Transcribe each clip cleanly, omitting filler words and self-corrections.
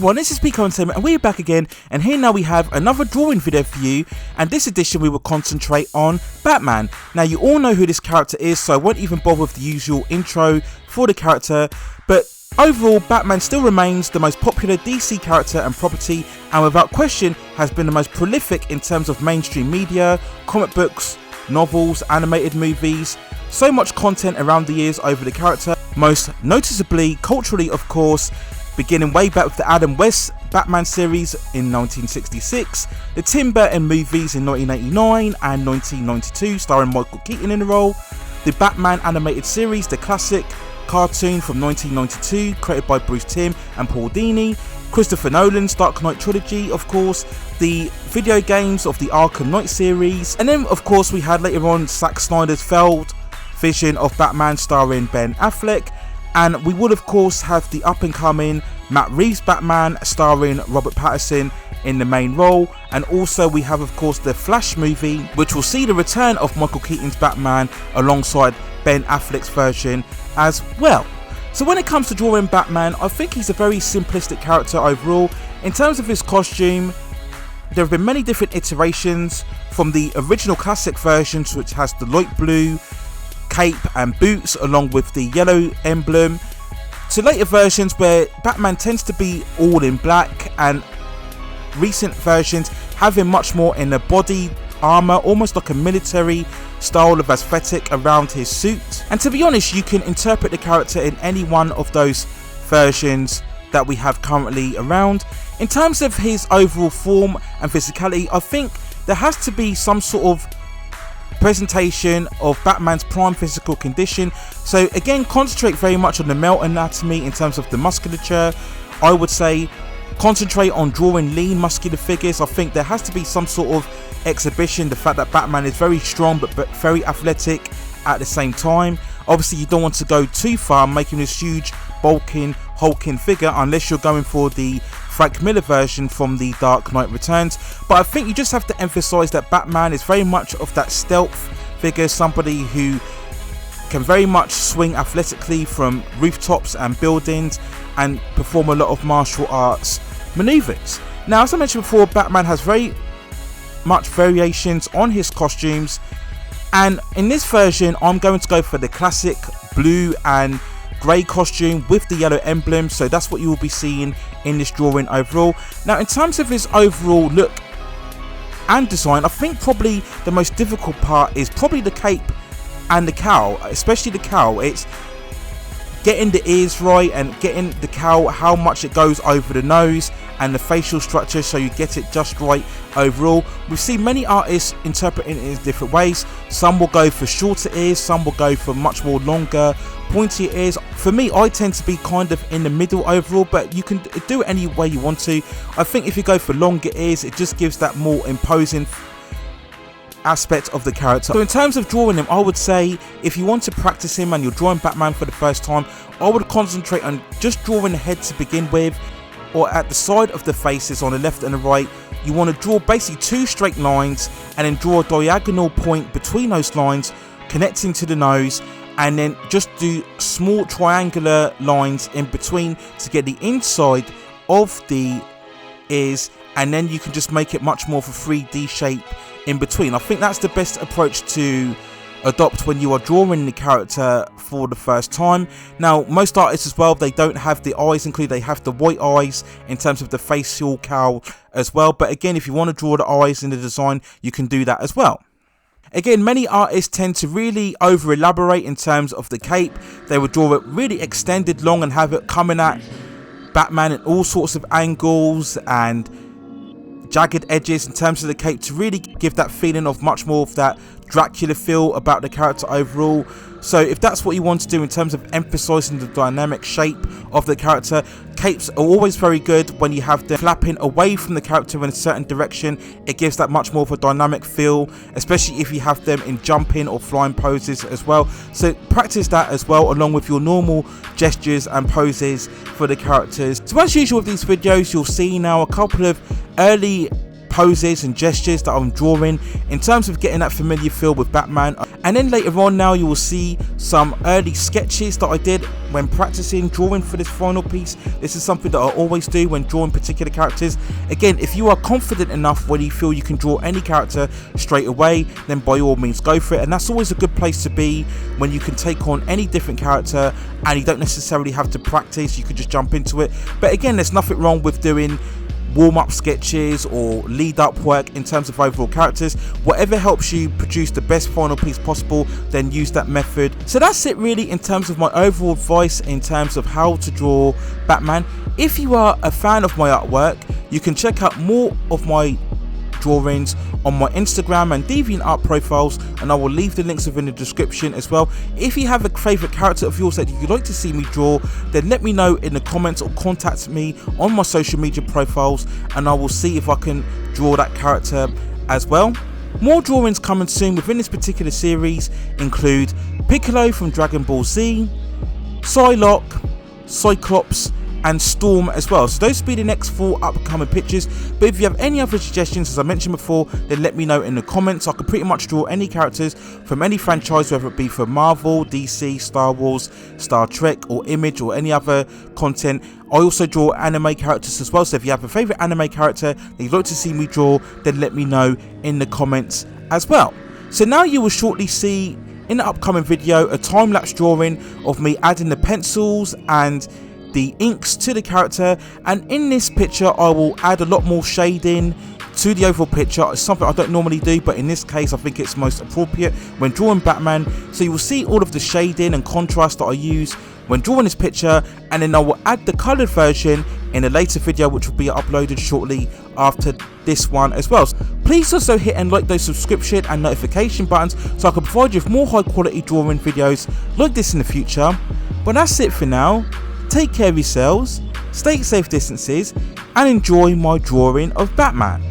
everyone, this is Pico Entertainment and we're back again, and here now we have another drawing video for you, and this edition we will concentrate on Batman. Now you all know who this character is, so I won't even bother with the usual intro for the character, but overall Batman still remains the most popular DC character and property, and without question has been the most prolific in terms of mainstream media, comic books, novels, animated movies, so much content around the years over the character, most noticeably culturally of course, beginning way back with the Adam West Batman series in 1966, the Tim Burton movies in 1989 and 1992 starring Michael Keaton in the role, the Batman animated series, the classic cartoon from 1992 created by Bruce Timm and Paul Dini, Christopher Nolan's Dark Knight trilogy of course, the video games of the Arkham Knight series, and then of course we had later on Zack Snyder's failed vision of Batman starring Ben Affleck, and we would of course have the up and coming Matt Reeves Batman starring Robert Pattinson in the main role, and also we have of course the Flash movie which will see the return of Michael Keaton's Batman alongside Ben Affleck's version as well. So when it comes to drawing Batman, I think he's a very simplistic character overall. In terms of his costume, there have been many different iterations, from the original classic versions which has the light blue cape and boots along with the yellow emblem, to later versions where Batman tends to be all in black, and recent versions having much more in the body armor, almost like a military style of aesthetic around his suit. And to be honest, you can interpret the character in any one of those versions that we have currently around. In terms of his overall form and physicality, I think there has to be some sort of presentation of Batman's prime physical condition. So again, concentrate very much on the male anatomy in terms of the musculature. I would say concentrate on drawing lean muscular figures. I think there has to be some sort of exhibition, the fact that Batman is very strong but very athletic at the same time. Obviously you don't want to go too far making this huge bulking hulking figure unless you're going for the Frank Miller version from the Dark Knight Returns, but I think you just have to emphasize that Batman is very much of that stealth figure, somebody who can very much swing athletically from rooftops and buildings and perform a lot of martial arts maneuvers. Now, as I mentioned before, Batman has very much variations on his costumes, and in this version I'm going to go for the classic blue and grey costume with the yellow emblem, so that's what you will be seeing in this drawing overall. Now in terms of his overall look and design, I think probably the most difficult part is probably the cape and the cowl, especially the cowl. It's getting the ears right and getting the cowl, how much it goes over the nose and the facial structure, so you get it just right overall. We've seen many artists interpreting it in different ways. Some will go for shorter ears, some will go for much more longer pointy ears. For me, I tend to be kind of in the middle overall, but you can do it any way you want to. I think if you go for longer ears, it just gives that more imposing aspect of the character. So in terms of drawing him, I would say if you want to practice him and you're drawing Batman for the first time, I would concentrate on just drawing the head to begin with, or at the side of the faces on the left and the right. You want to draw basically two straight lines and then draw a diagonal point between those lines connecting to the nose, and then just do small triangular lines in between to get the inside of the ears, and then you can just make it much more of a 3D shape in between. I think that's the best approach to adopt when you are drawing the character for the first time. Now most artists as well, they don't have the eyes included, they have the white eyes in terms of the facial cowl as well, but again, if you want to draw the eyes in the design, you can do that as well. Again, many artists tend to really over elaborate in terms of the cape. They would draw it really extended long and have it coming at Batman at all sorts of angles and jagged edges in terms of the cape to really give that feeling of much more of that Dracula feel about the character overall. So if that's what you want to do in terms of emphasizing the dynamic shape of the character, capes are always very good when you have them flapping away from the character in a certain direction. It gives that much more of a dynamic feel, especially if you have them in jumping or flying poses as well. So practice that as well along with your normal gestures and poses for the characters. So as usual with these videos, you'll see now a couple of early poses and gestures that I'm drawing in terms of getting that familiar feel with Batman. And then later on now you will see some early sketches that I did when practicing drawing for this final piece. This is something that I always do when drawing particular characters. Again, if you are confident enough when you feel you can draw any character straight away, then by all means go for it. And that's always a good place to be when you can take on any different character and you don't necessarily have to practice, you could just jump into it. But again, there's nothing wrong with doing warm-up sketches or lead-up work in terms of overall characters. Whatever helps you produce the best final piece possible, then use that method. So that's it really in terms of my overall advice in terms of how to draw Batman. If you are a fan of my artwork, you can check out more of my drawings on my Instagram and DeviantArt art profiles, and I will leave the links within the description as well. If you have a favourite character of yours that you'd like to see me draw, then let me know in the comments or contact me on my social media profiles and I will see if I can draw that character as well. More drawings coming soon within this particular series include Piccolo from Dragon Ball Z, Psylocke, Cyclops and Storm as well. So those will be the next 4 upcoming pictures. But if you have any other suggestions, as I mentioned before, then let me know in the comments. I can pretty much draw any characters from any franchise, whether it be for Marvel, DC, Star Wars, Star Trek or Image or any other content. I also draw anime characters as well, so if you have a favourite anime character that you'd like to see me draw, then let me know in the comments as well. So now you will shortly see in the upcoming video a time-lapse drawing of me adding the pencils and the inks to the character, and in this picture I will add a lot more shading to the overall picture. It's something I don't normally do, but in this case I think it's most appropriate when drawing Batman. So you will see all of the shading and contrast that I use when drawing this picture, and then I will add the coloured version in a later video which will be uploaded shortly after this one as well. Please also hit and like those subscription and notification buttons so I can provide you with more high quality drawing videos like this in the future. But that's it for now. Take care of yourselves, stay safe distances, and enjoy my drawing of Batman.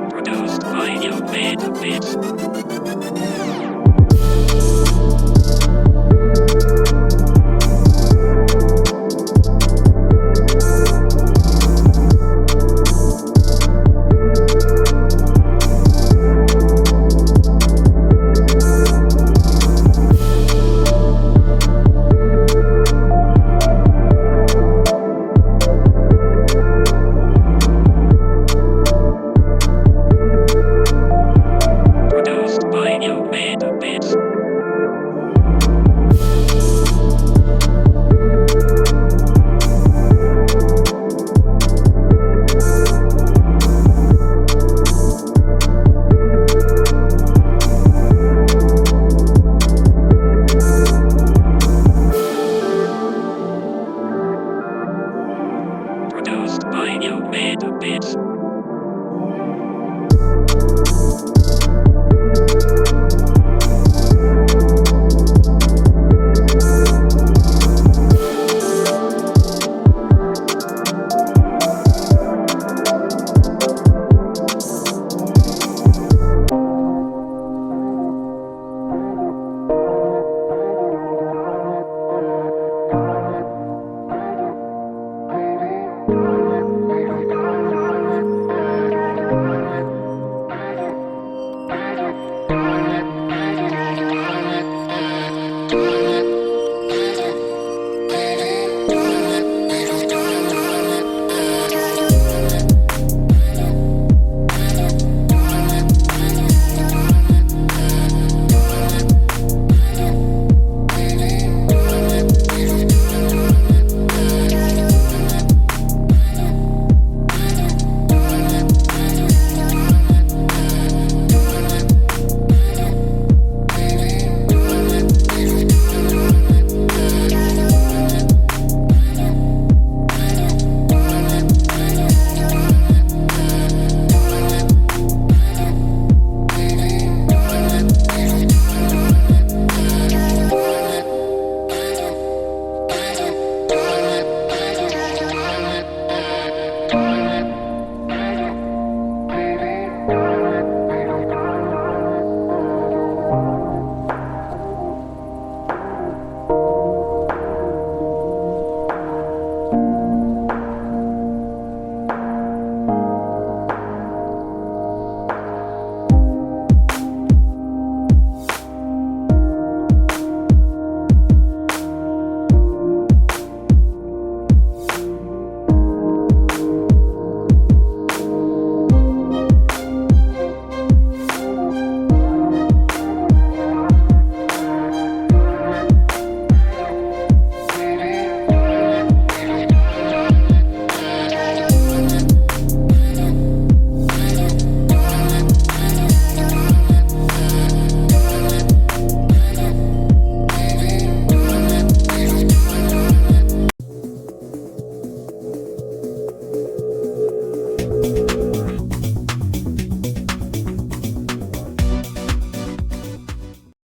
Produced by Unwritten.